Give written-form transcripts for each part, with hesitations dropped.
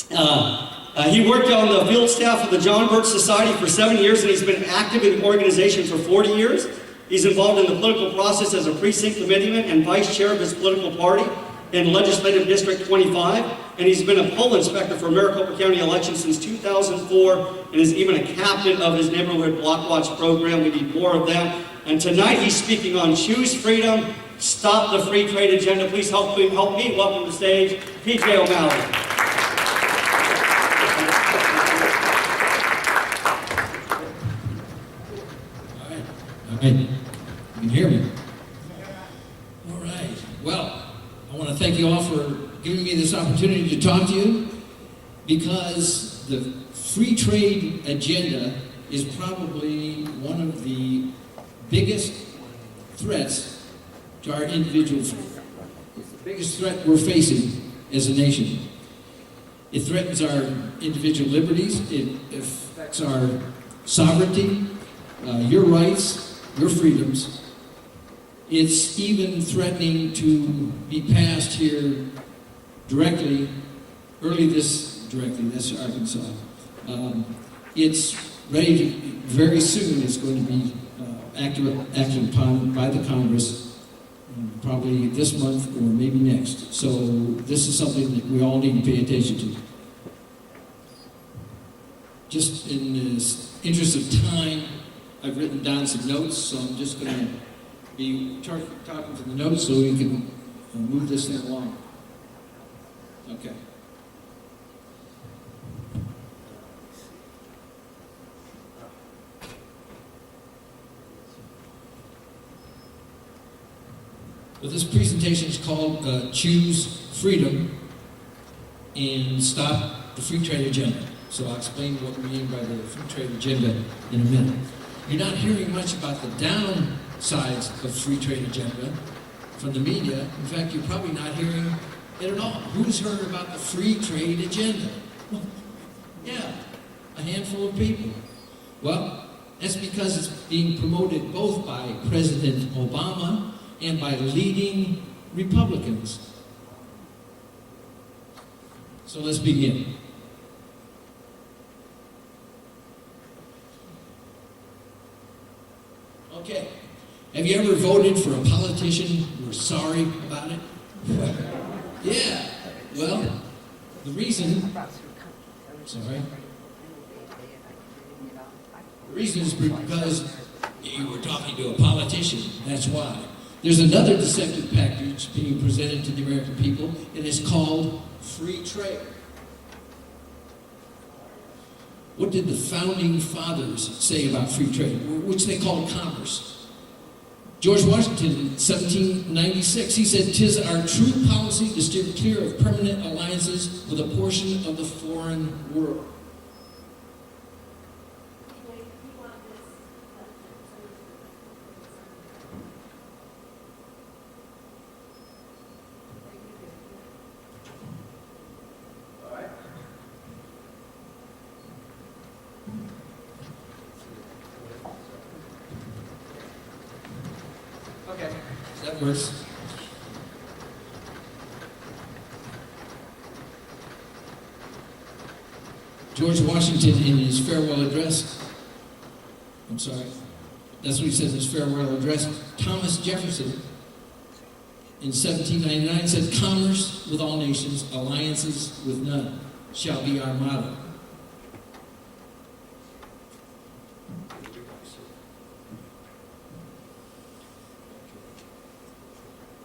He worked on the field staff of the John Birch Society for 7 years, and he's been active in the organization for 40 years. He's involved in the political process as a precinct committeeman and vice chair of his political party in Legislative District 25, and he's been a poll inspector for Maricopa County elections since 2004, and is even a captain of his neighborhood block watch program. We need more of that. And tonight he's speaking on Choose Freedom, Stop the Free Trade Agenda. Please help me welcome to the stage P.J. O'Malley. All right, you can hear me. All right, well, I want to thank you all for giving me this opportunity to talk to you, because the free trade agenda is probably one of the biggest threats to our individual freedom. It's the biggest threat we're facing as a nation. It threatens our individual liberties, it affects our sovereignty, your rights, your freedoms. It's even threatening to be passed here directly, that's Arkansas. It's ready to, very soon it's going to be acted upon by the Congress, probably this month or maybe next. So this is something that we all need to pay attention to. Just in the interest of time, I've written down some notes, so I'm just going to be talking from the notes so we can move this thing along. Okay. Well, this presentation is called Choose Freedom and Stop the Free Trade Agenda. So I'll explain what we mean by the free trade agenda in a minute. You're not hearing much about the downsides of free trade agenda from the media. In fact, you're probably not hearing it at all. Who's heard about the free trade agenda? Well, yeah, a handful of people. Well, that's because it's being promoted both by President Obama and by leading Republicans. So let's begin. Okay. Have you ever voted for a politician you were sorry about it? Yeah. Well, the reason is because you were talking to a politician. That's why. There's another deceptive package being presented to the American people, and it's called free trade. What did the founding fathers say about free trade, which they called commerce? George Washington in 1796, he said, "'Tis our true policy to steer clear of permanent alliances with a portion of the foreign world." Okay, that works. George Washington in his farewell address, that's what he says in his farewell address. Thomas Jefferson in 1799 said, "Commerce with all nations, alliances with none, shall be our motto."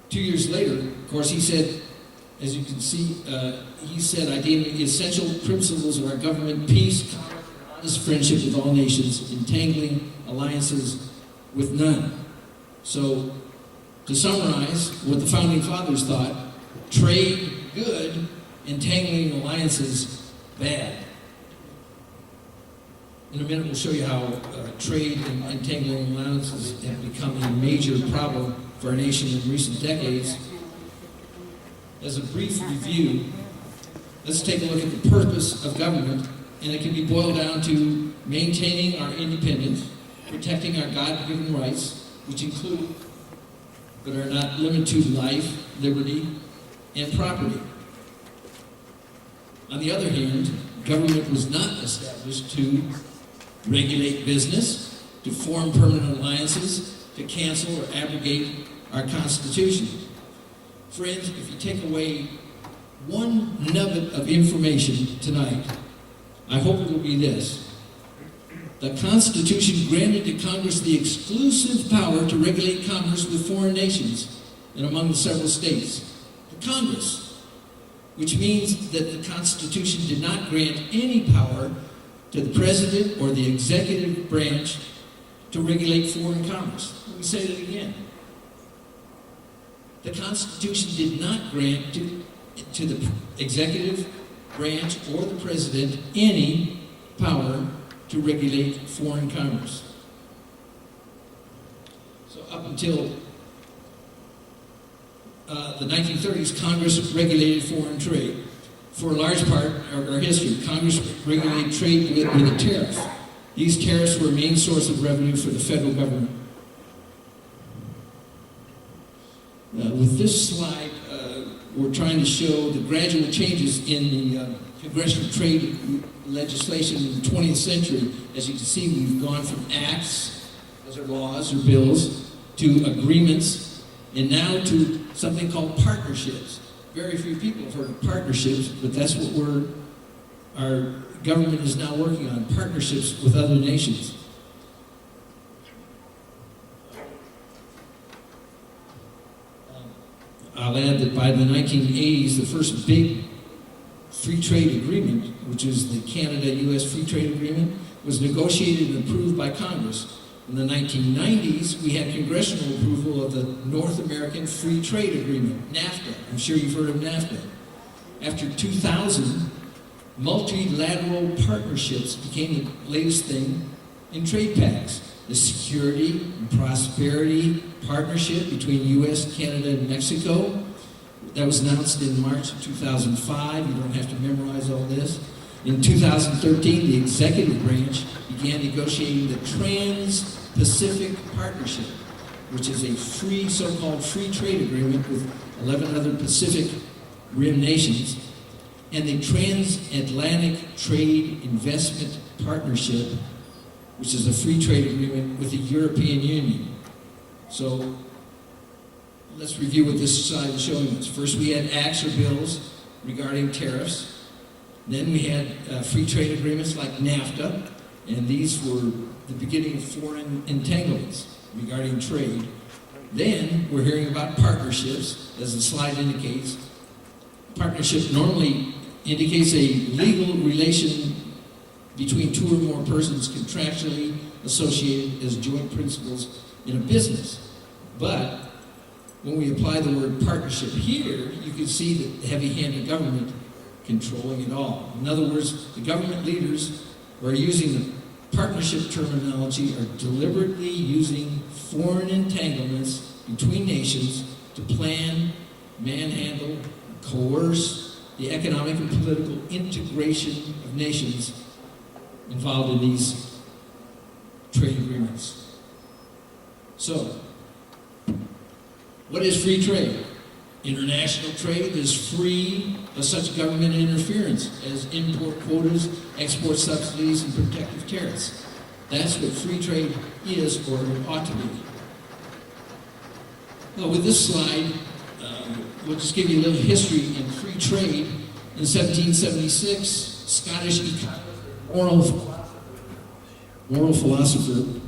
Two years later, of course, he said, as you can see, he said, "I deem the essential principles of our government, peace, commerce, and honest friendship with all nations, entangling alliances with none." So, to summarize what the founding fathers thought, trade, good, entangling alliances, bad. In a minute, we'll show you how trade and entangling alliances have become a major problem for our nation in recent decades. As a brief review, let's take a look at the purpose of government, and it can be boiled down to maintaining our independence, protecting our God-given rights, which include, but are not limited to, life, liberty, and property. On the other hand, government was not established to regulate business, to form permanent alliances, to cancel or abrogate our Constitution. Friends, if you take away one nugget of information tonight, I hope it will be this. The Constitution granted to Congress the exclusive power to regulate commerce with foreign nations and among the several states. The Congress, which means that the Constitution did not grant any power to the President or the executive branch to regulate foreign commerce. Let me say that again. The Constitution did not grant to the executive branch or the President any power to regulate foreign commerce. So up until the 1930s, Congress regulated foreign trade. For a large part of our history, Congress regulated trade with a tariff. These tariffs were a main source of revenue for the federal government. With this slide, we're trying to show the gradual changes in the congressional trade legislation in the 20th century. As you can see, we've gone from acts, those are laws or bills, to agreements, and now to something called partnerships. Very few people have heard of partnerships, but that's what our government is now working on, partnerships with other nations. I'll add that by the 1980s, the first big free trade agreement, which is the Canada-U.S. Free Trade Agreement, was negotiated and approved by Congress. In the 1990s, we had congressional approval of the North American Free Trade Agreement, NAFTA. I'm sure you've heard of NAFTA. After 2000, multilateral partnerships became the latest thing in trade pacts. The Security and Prosperity Partnership between U.S., Canada, and Mexico. That was announced in March of 2005. You don't have to memorize all this. In 2013, the executive branch began negotiating the Trans-Pacific Partnership, which is a free, so-called free trade agreement with 11 other Pacific Rim nations, and the Transatlantic Trade Investment Partnership, which is a free trade agreement with the European Union. So let's review what this slide is showing us. First, we had acts or bills regarding tariffs. Then we had free trade agreements like NAFTA, and these were the beginning of foreign entanglements regarding trade. Then we're hearing about partnerships, as the slide indicates. Partnership normally indicates a legal relation between two or more persons contractually associated as joint principals in a business. But when we apply the word partnership here, you can see the heavy-handed government controlling it all. In other words, the government leaders who are using the partnership terminology are deliberately using foreign entanglements between nations to plan, manhandle, coerce the economic and political integration of nations involved in these trade agreements. So, what is free trade? International trade is free of such government interference as import quotas, export subsidies, and protective tariffs. That's what free trade is, or it ought to be. Well, with this slide, we'll just give you a little history in free trade. In 1776, Scottish economist, moral philosopher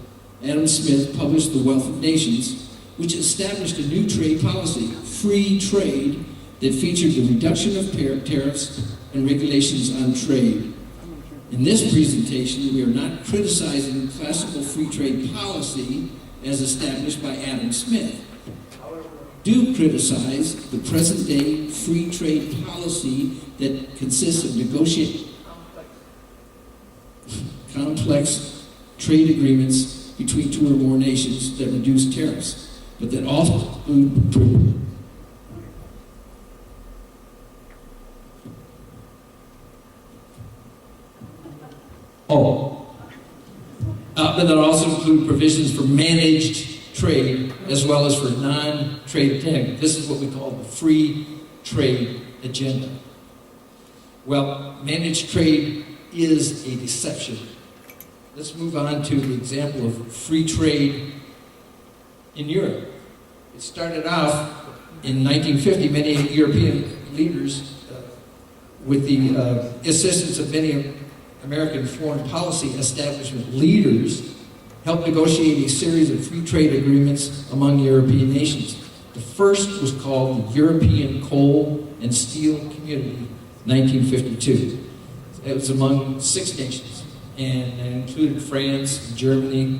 Adam Smith published The Wealth of Nations, which established a new trade policy, free trade, that featured the reduction of tariffs and regulations on trade. In this presentation, we are not criticizing classical free trade policy as established by Adam Smith. Do criticize the present-day free trade policy that consists of negotiating complex trade agreements between two or more nations that reduce tariffs, but that also include but that also include provisions for managed trade as well as for non-trade trade. This is what we call the free trade agenda. Well, managed trade is a deception. Let's move on to the example of free trade in Europe. It started off in 1950. Many European leaders, with the assistance of many American foreign policy establishment leaders, helped negotiate a series of free trade agreements among European nations. The first was called the European Coal and Steel Community, 1952. It was among 6 nations, and it included France, Germany.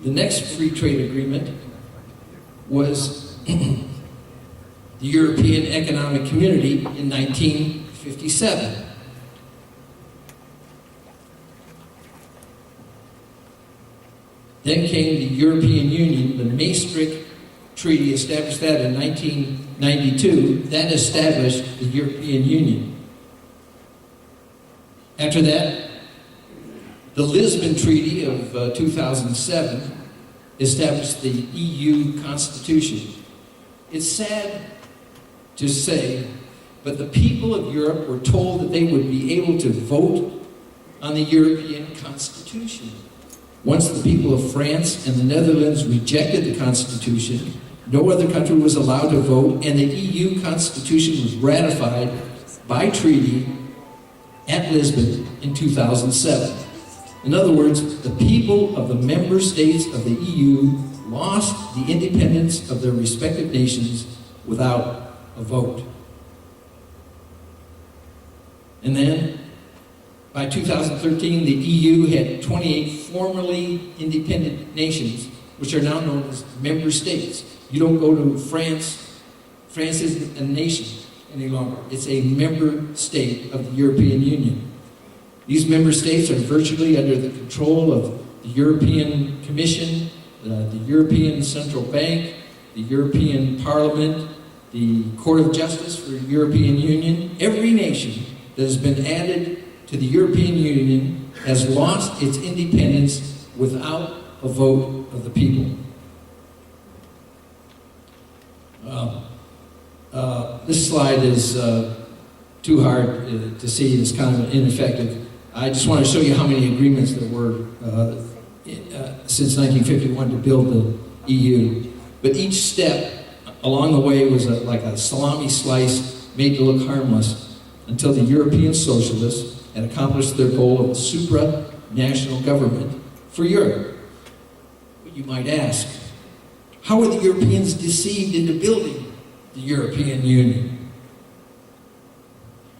The next free trade agreement was the European Economic Community in 1957. Then came the European Union. The Maastricht Treaty established that in 1992. That established the European Union. After that, the Lisbon Treaty of 2007 established the EU Constitution. It's sad to say, but the people of Europe were told that they would be able to vote on the European Constitution. Once the people of France and the Netherlands rejected the Constitution, no other country was allowed to vote, and the EU Constitution was ratified by treaty at Lisbon in 2007. In other words, the people of the member states of the EU lost the independence of their respective nations without a vote. And then, by 2013, the EU had 28 formerly independent nations, which are now known as member states. You don't go to France. France isn't a nation any longer. It's a member state of the European Union. These member states are virtually under the control of the European Commission, the European Central Bank, the European Parliament, the Court of Justice for the European Union. Every nation that has been added to the European Union has lost its independence without a vote of the people. This slide is too hard to see. It's kind of ineffective. I just want to show you how many agreements there were since 1951 to build the EU. But each step along the way was like a salami slice made to look harmless until the European socialists had accomplished their goal of a supranational government for Europe. But you might ask, how were the Europeans deceived into building the European Union?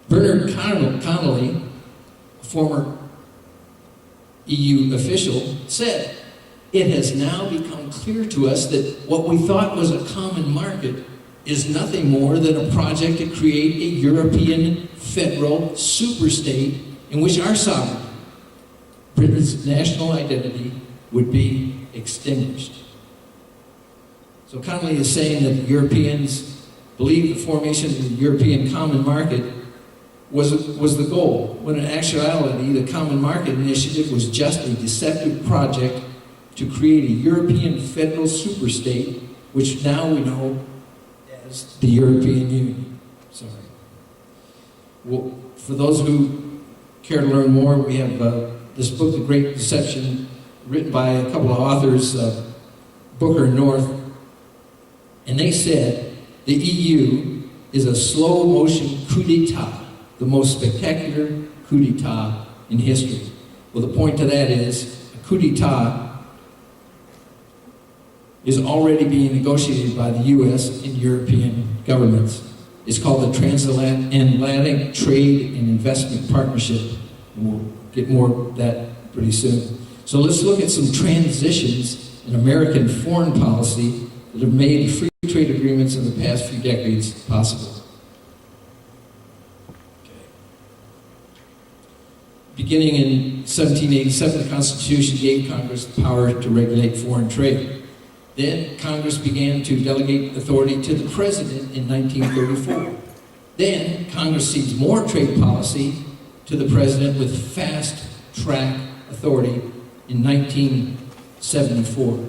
Bernard Connolly, a former EU official, said, "It has now become clear to us that what we thought was a common market is nothing more than a project to create a European federal superstate in which our sovereignty, Britain's national identity, would be extinguished." So Connolly is saying that the Europeans believed the formation of the European common market was the goal, when in actuality the Common Market Initiative was just a deceptive project to create a European federal superstate, which now we know as the European Union. Sorry. Well, for those who care to learn more, we have this book, The Great Deception, written by a couple of authors, Booker and North, and they said the EU is a slow-motion coup d'etat, the most spectacular coup d'etat in history. Well, the point to that is a coup d'etat is already being negotiated by the U.S. and European governments. It's called the Transatlantic Trade and Investment Partnership. And we'll get more of that pretty soon. So let's look at some transitions in American foreign policy that have made free trade agreements in the past few decades possible. Beginning in 1787, the Constitution gave Congress the power to regulate foreign trade. Then Congress began to delegate authority to the President in 1934. Then Congress cedes more trade policy to the President with fast-track authority in 1974.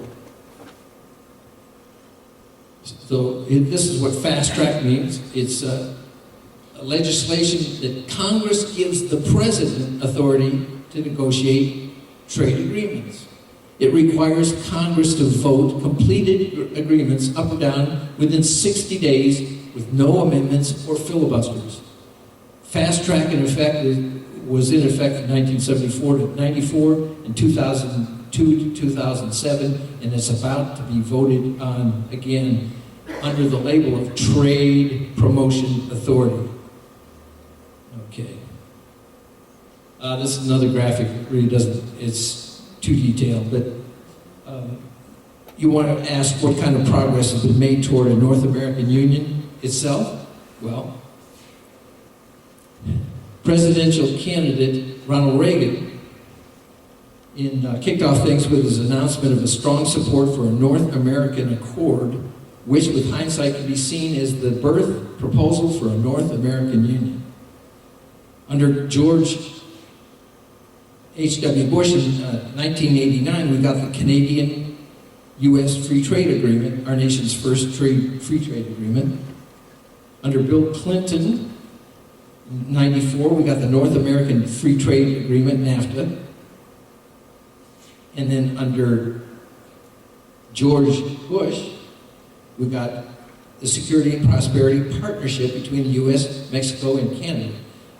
So this is what fast-track means. It's legislation that Congress gives the President authority to negotiate trade agreements. It requires Congress to vote completed agreements up or down within 60 days with no amendments or filibusters. Fast track in effect was in effect from 1974 to 94 and 2002 to 2007, and it's about to be voted on again under the label of Trade Promotion Authority. Okay. This is another graphic. It really doesn't, it's too detailed, but you want to ask what kind of progress has been made toward a North American Union itself? Well, presidential candidate Ronald Reagan kicked off things with his announcement of a strong support for a North American Accord, which with hindsight can be seen as the birth proposal for a North American Union. Under George H.W. Bush in 1989, we got the Canadian-U.S. Free Trade Agreement, our nation's first free trade agreement. Under Bill Clinton, in 94, we got the North American Free Trade Agreement, NAFTA. And then under George Bush, we got the Security and Prosperity Partnership between the U.S., Mexico, and Canada.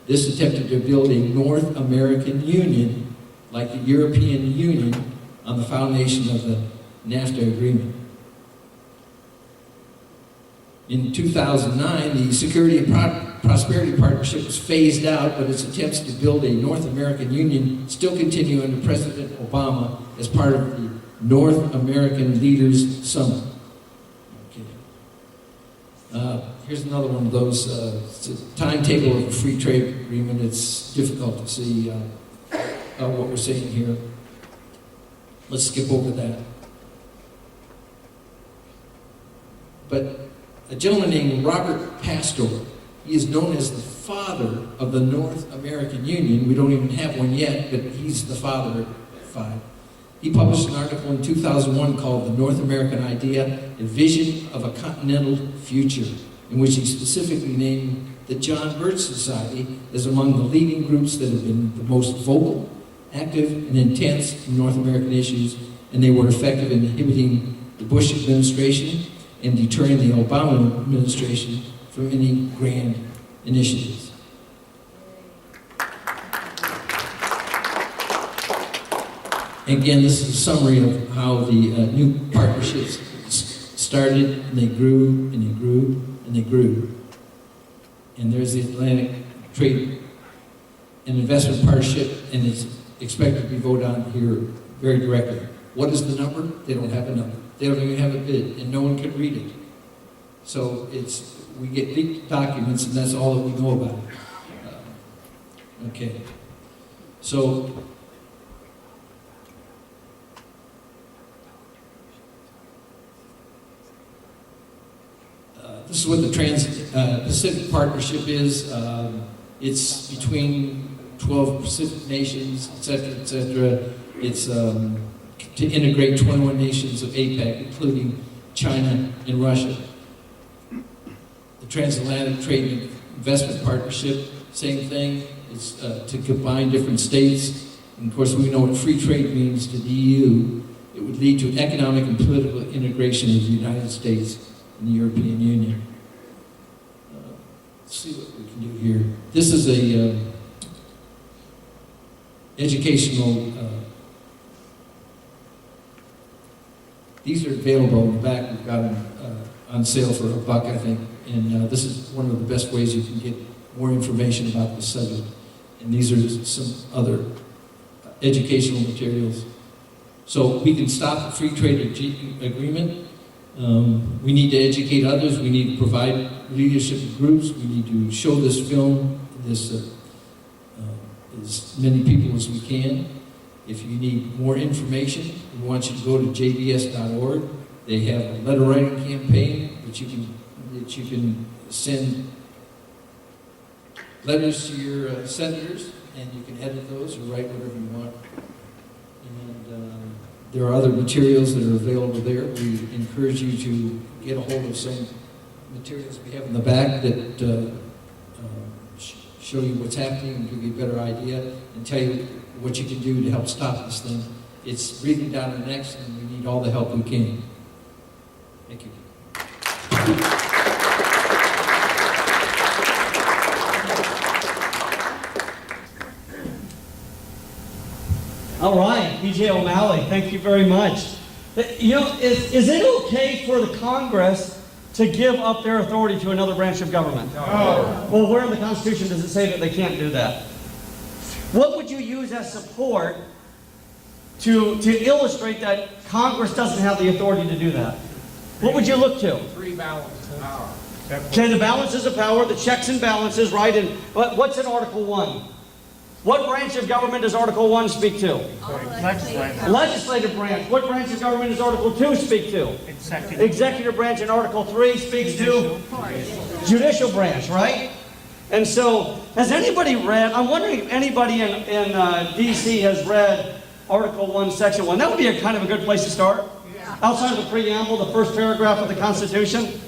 This attempted to build a North American Union like the European Union on the foundation of the NAFTA agreement. In 2009, the Security and Prosperity Partnership was phased out, but its attempts to build a North American Union still continue under President Obama as part of the North American Leaders Summit. Okay. Here's another one of those. It's a timetable of a free trade agreement. It's difficult to see what we're saying here. Let's skip over that. But a gentleman named Robert Pastor, he is known as the father of the North American Union. We don't even have one yet, but he's the father of 5. He published an article in 2001 called The North American Idea, A Vision of a Continental Future, in which he specifically named the John Birch Society as among the leading groups that have been the most vocal, active, and intense in North American issues, and they were effective in inhibiting the Bush administration and deterring the Obama administration from any grand initiatives. Again, this is a summary of how the new partnerships started, and they grew, and they grew, and they grew. And there's the Atlantic Trade and Investment Partnership, and it's expected to be voted on here very directly. What is the number? They don't have a number. They don't even have a bid, and no one can read it. So we get leaked documents, and that's all that we know about it. Okay. So this is what the Trans-Pacific Partnership is. It's between 12 Pacific nations, et cetera, It's to integrate 21 nations of APEC, including China and Russia. The Transatlantic Trade and Investment Partnership, same thing. It's to combine different states. And of course, we know what free trade means to the EU. It would lead to economic and political integration of the United States and the European Union. Let's see what we can do here. This is a educational. These are available in the back. We've got them on sale for $1, I think. And this is one of the best ways you can get more information about the subject. And these are some other educational materials. So we can stop the free trade agreement. We need to educate others. We need to provide leadership groups. We need to show this film, as many people as we can. If you need more information, we want you to go to jbs.org. They have a letter writing campaign that you can send letters to your senators, and you can edit those or write whatever you want. And there are other materials that are available there. We encourage you to get a hold of some materials we have in the back that show you what's happening and give you a better idea and tell you what you can do to help stop this thing. It's breathing down our necks, and we need all the help we can. Thank you. All right, PJ O'Malley, thank you very much. You know, is it okay for the Congress to give up their authority to another branch of government? No. Well, where in the Constitution does it say that they can't do that? What would you use as support to illustrate that Congress doesn't have the authority to do that? What would you look to? Three balances of power. Okay, the balances of power, the checks and balances, right? And what's in Article 1? What branch of government does Article 1 speak to? Legislative. Legislative branch. What branch of government does Article 2 speak to? Executive. Executive branch. And Article 3 speaks to? Judicial branch, right? And so, has anybody read, I'm wondering if anybody in D.C. has read Article 1, Section 1. That would be a kind of a good place to start. Yeah. Outside of the preamble, the first paragraph of the Constitution.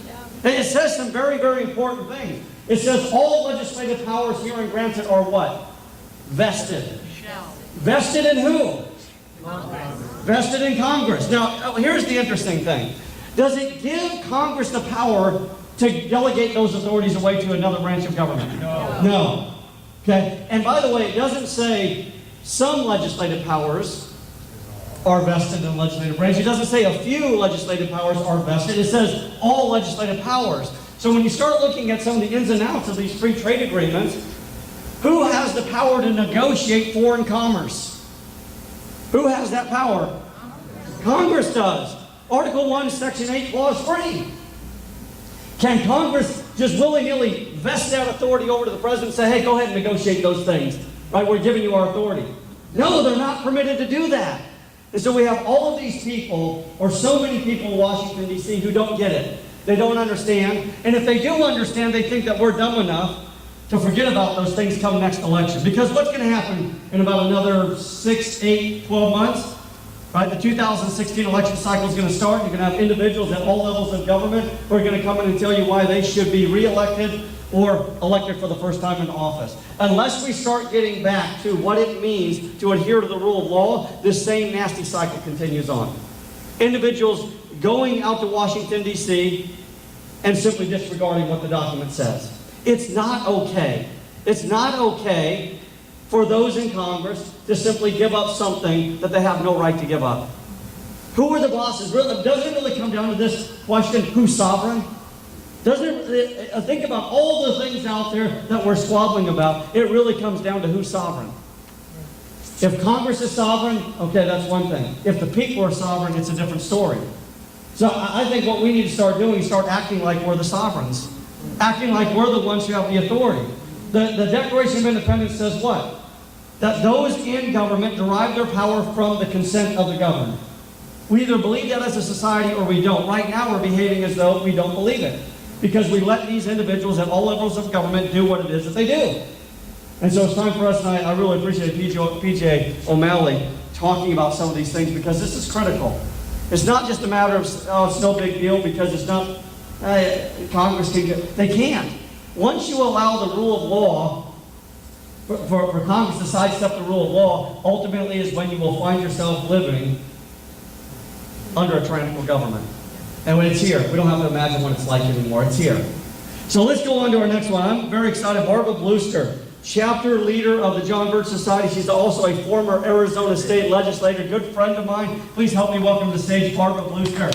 It says some very, very important things. It says all legislative powers herein granted are what? Vested. Vested in who? Vested in Congress. Now, here's the interesting thing. Does it give Congress the power to delegate those authorities away to another branch of government? No. No. Okay? And by the way, it doesn't say some legislative powers are vested in the legislative branch. It doesn't say a few legislative powers are vested. It says all legislative powers. So when you start looking at some of the ins and outs of these free trade agreements, who has the power to negotiate foreign commerce? Who has that power? Congress does. Article 1, Section 8, Clause 3. Can Congress just willy-nilly vest that authority over to the President and say, hey, go ahead and negotiate those things? Right, we're giving you our authority. No, they're not permitted to do that. And so we have all of these people, or so many people in Washington, D.C. who don't get it. They don't understand. And if they do understand, they think that we're dumb enough to forget about those things come next election. Because what's going to happen in about another 6, 8, 12 months? Right? The 2016 election cycle is going to start. You're going to have individuals at all levels of government who are going to come in and tell you why they should be reelected or elected for the first time in office. Unless we start getting back to what it means to adhere to the rule of law, this same nasty cycle continues on. Individuals going out to Washington, D.C. and simply disregarding what the document says. It's not okay. It's not okay for those in Congress to simply give up something that they have no right to give up. Who are the bosses? Doesn't it really come down to this question, who's sovereign? Doesn't it, think about all the things out there that we're squabbling about. It really comes down to who's sovereign. If Congress is sovereign, okay, that's one thing. If the people are sovereign, it's a different story. So I think what we need to start doing is start acting like we're the sovereigns. Acting like we're the ones who have the authority. The Declaration of Independence says what? That those in government derive their power from the consent of the governed. We either believe that as a society or we don't. Right now we're behaving as though we don't believe it. Because we let these individuals at all levels of government do what it is that they do. And so it's time for us, and I really appreciate PJ O'Malley talking about some of these things because this is critical. It's not just a matter of, oh, it's no big deal because it's not, Congress can get, they can't. Once you allow the rule of law, for Congress to sidestep the rule of law, ultimately is when you will find yourself living under a tyrannical government. And when it's here, we don't have to imagine what it's like anymore. It's here. So let's go on to our next one. I'm very excited. Barbara Bluster, chapter leader of the John Birch Society. She's also a former Arizona state legislator, good friend of mine. Please help me welcome to the stage Barbara Bluster.